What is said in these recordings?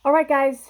All right, guys.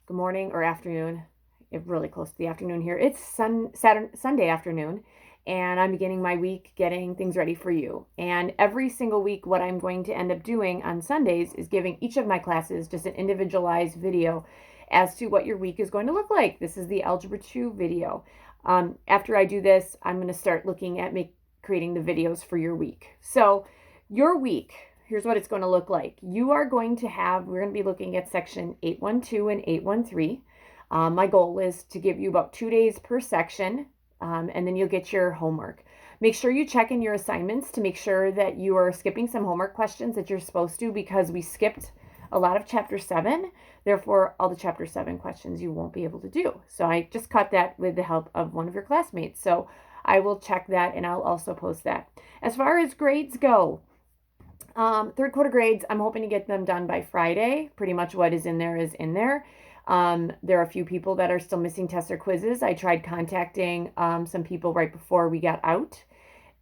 Good morning or afternoon. It's really close to the afternoon here. It's Sunday afternoon, and I'm beginning my week getting things ready for you. And every single week, what I'm going to end up doing on Sundays is giving each of my classes just an individualized video as to what your week is going to look like. This is the Algebra 2 video. After I do this, I'm going to start looking at creating the videos for your week. So, your week, here's what it's going to look like. We're going to be looking at section 812 and 813. My goal is to give you about 2 days per section, and then you'll get your homework. Make sure you check in your assignments to make sure that you are skipping some homework questions that you're supposed to, because we skipped a lot of chapter 7. Therefore, all the chapter 7 questions you won't be able to do. So I just caught that with the help of one of your classmates. So I will check that, and I'll also post that. As far as grades go, third quarter grades, I'm hoping to get them done by Friday. Pretty much what is in there is in there. There are a few people that are still missing tests or quizzes. I tried contacting some people right before we got out.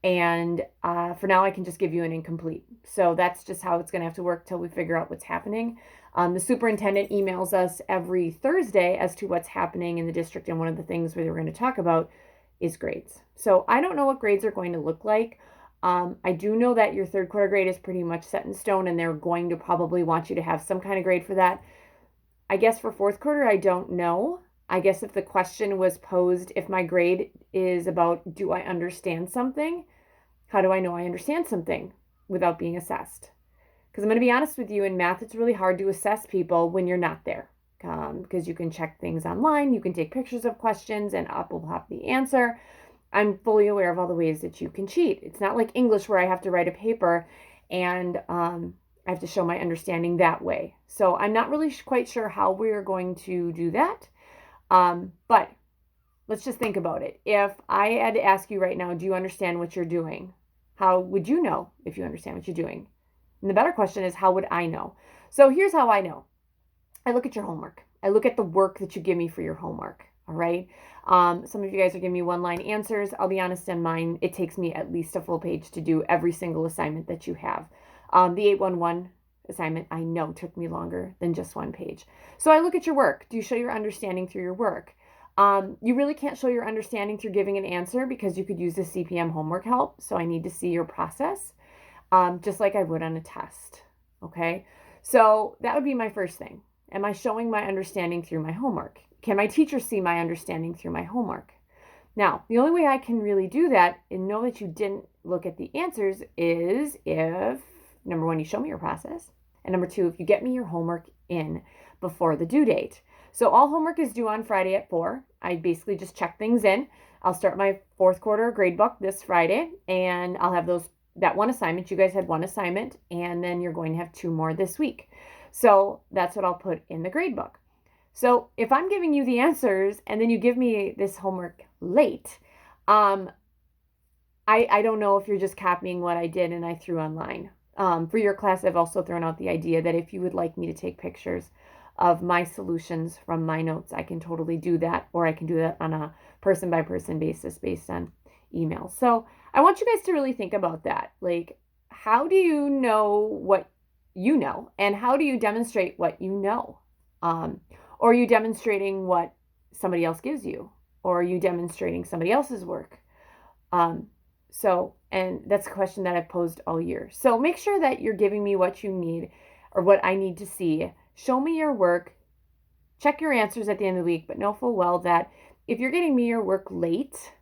And for now, I can just give you an incomplete. So that's just how it's going to have to work till we figure out what's happening. The superintendent emails us every Thursday as to what's happening in the district. And one of the things we're going to talk about is grades. So I don't know what grades are going to look like. I do know that your third quarter grade is pretty much set in stone, and they're going to probably want you to have some kind of grade for that. I guess for fourth quarter, I don't know. I guess if the question was posed, if my grade is about, do I understand something? How do I know I understand something without being assessed? Because I'm going to be honest with you, in math, it's really hard to assess people when you're not there. Because you can check things online, you can take pictures of questions, and up will pop the answer. I'm fully aware of all the ways that you can cheat. It's not like English where I have to write a paper and I have to show my understanding that way. So I'm not really quite sure how we're going to do that. But let's just think about it. If I had to ask you right now, do you understand what you're doing? How would you know if you understand what you're doing? And the better question is, how would I know? So here's how I know. I look at your homework. I look at the work that you give me for your homework. All right. Some of you guys are giving me one-line answers. I'll be honest, in mine, it takes me at least a full page to do every single assignment that you have. The 811 assignment, I know, took me longer than just one page. So I look at your work. Do you show your understanding through your work? You really can't show your understanding through giving an answer, because you could use the CPM homework help. So I need to see your process, just like I would on a test. Okay. So that would be my first thing. Am I showing my understanding through my homework? Can my teacher see my understanding through my homework? Now, the only way I can really do that and know that you didn't look at the answers is if, number one, you show me your process, and number two, if you get me your homework in before the due date. So all homework is due on Friday at 4. I basically just check things in. I'll start my fourth quarter grade book this Friday, and I'll have that one assignment. You guys had one assignment, and then you're going to have 2 more this week. So that's what I'll put in the grade book. So if I'm giving you the answers and then you give me this homework late, I don't know if you're just copying what I did and I threw online. For your class, I've also thrown out the idea that if you would like me to take pictures of my solutions from my notes, I can totally do that, or I can do that on a person-by-person basis based on email. So I want you guys to really think about that. Like, how do you know what you know, and how do you demonstrate what you know? Or are you demonstrating what somebody else gives you? Or are you demonstrating somebody else's work? And that's a question that I've posed all year. So make sure that you're giving me what you need or what I need to see. Show me your work. Check your answers at the end of the week, but know full well that if you're getting me your work late,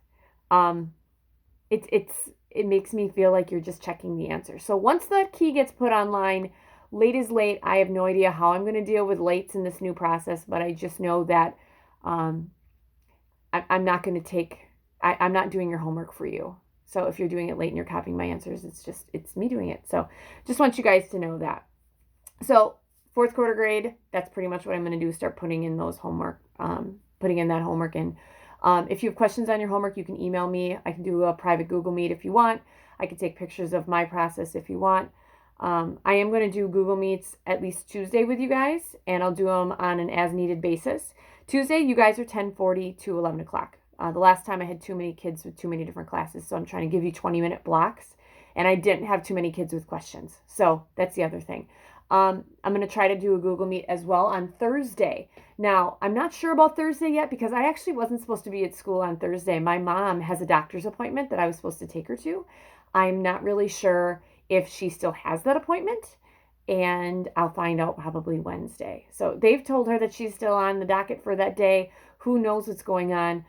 it makes me feel like you're just checking the answer. So once that key gets put online, late is late. I have no idea how I'm going to deal with lates in this new process, but I just know that I'm not going to I'm not doing your homework for you. So if you're doing it late and you're copying my answers, it's me doing it. So just want you guys to know that. So fourth quarter grade, that's pretty much what I'm going to do, start putting in those homework, putting in that homework in. If you have questions on your homework, you can email me. I can do a private Google Meet if you want. I can take pictures of my process if you want. I am going to do Google Meets at least Tuesday with you guys, and I'll do them on an as-needed basis. Tuesday, you guys are 10:40 to 11 o'clock. The last time I had too many kids with too many different classes, so I'm trying to give you 20-minute blocks, and I didn't have too many kids with questions. So that's the other thing. I'm going to try to do a Google Meet as well on Thursday. Now, I'm not sure about Thursday yet because I actually wasn't supposed to be at school on Thursday. My mom has a doctor's appointment that I was supposed to take her to. I'm not really sure if she still has that appointment, and I'll find out probably Wednesday. So they've told her that she's still on the docket for that day. Who knows what's going on?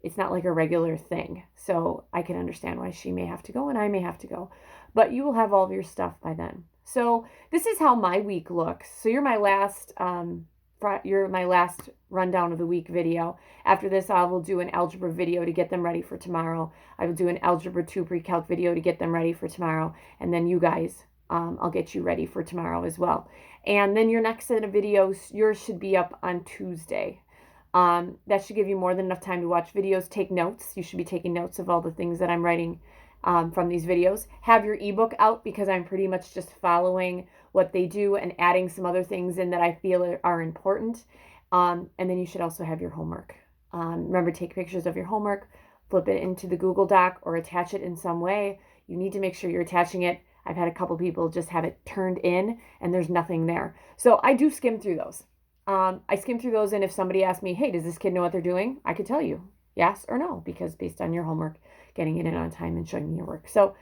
It's not like a regular thing. So I can understand why she may have to go and I may have to go. But you will have all of your stuff by then. So this is how my week looks. So you're my last rundown of the week video. After this, I will do an algebra video to get them ready for tomorrow. I will do an algebra 2 pre-calc video to get them ready for tomorrow. And then you guys, I'll get you ready for tomorrow as well. And then your next set of videos, yours should be up on Tuesday. That should give you more than enough time to watch videos, take notes. You should be taking notes of all the things that I'm writing from these videos. Have your ebook out because I'm pretty much just following what they do and adding some other things in that I feel are important. And then you should also have your homework. Remember, take pictures of your homework, flip it into the Google Doc or attach it in some way. You need to make sure you're attaching it. I've had a couple people just have it turned in and there's nothing there. So I do skim through those. I skim through those, and if somebody asks me, hey, does this kid know what they're doing? I could tell you yes or no, because based on your homework, getting it in on time and showing me your work. So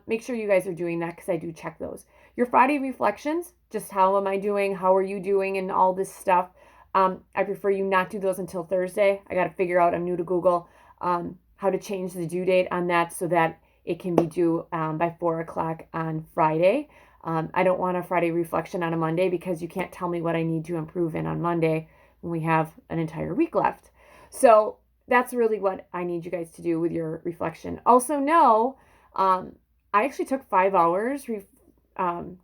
make sure you guys are doing that because I do check those. Your Friday reflections, just how am I doing? How are you doing? And all this stuff. I prefer you not do those until Thursday. I got to figure out, I'm new to Google, how to change the due date on that so that it can be due by 4 o'clock on Friday. I don't want a Friday reflection on a Monday because you can't tell me what I need to improve in on Monday when we have an entire week left. So that's really what I need you guys to do with your reflection. Also know, I actually took 5 hours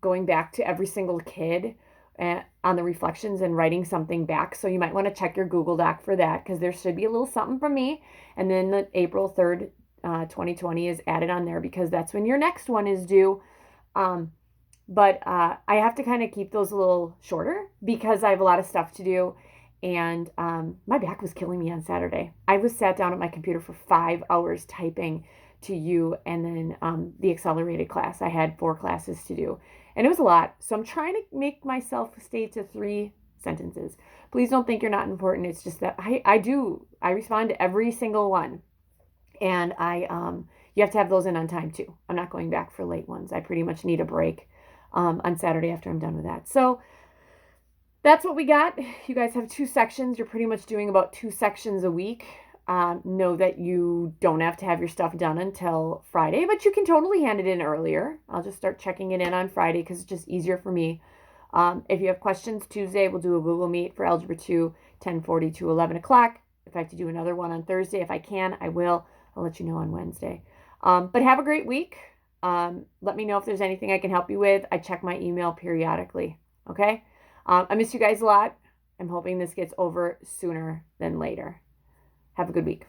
going back to every single kid on the reflections and writing something back. So you might want to check your Google Doc for that because there should be a little something from me. And then the April 3rd, 2020 is added on there because that's when your next one is due. But I have to kind of keep those a little shorter because I have a lot of stuff to do. And my back was killing me on Saturday. I was sat down at my computer for 5 hours typing to you and then the accelerated class. I had 4 classes to do. And it was a lot. So I'm trying to make myself stay to 3 sentences. Please don't think you're not important. It's just that I respond to every single one. And you have to have those in on time too. I'm not going back for late ones. I pretty much need a break on Saturday after I'm done with that. So that's what we got. You guys have 2 sections. You're pretty much doing about 2 sections a week. Know that you don't have to have your stuff done until Friday, but you can totally hand it in earlier. I'll just start checking it in on Friday because it's just easier for me. If you have questions, Tuesday we'll do a Google Meet for Algebra 2, 10:40 to 11 o'clock. If I have to do another one on Thursday, if I can, I will. I'll let you know on Wednesday. But have a great week. Let me know if there's anything I can help you with. I check my email periodically. Okay? I miss you guys a lot. I'm hoping this gets over sooner than later. Have a good week.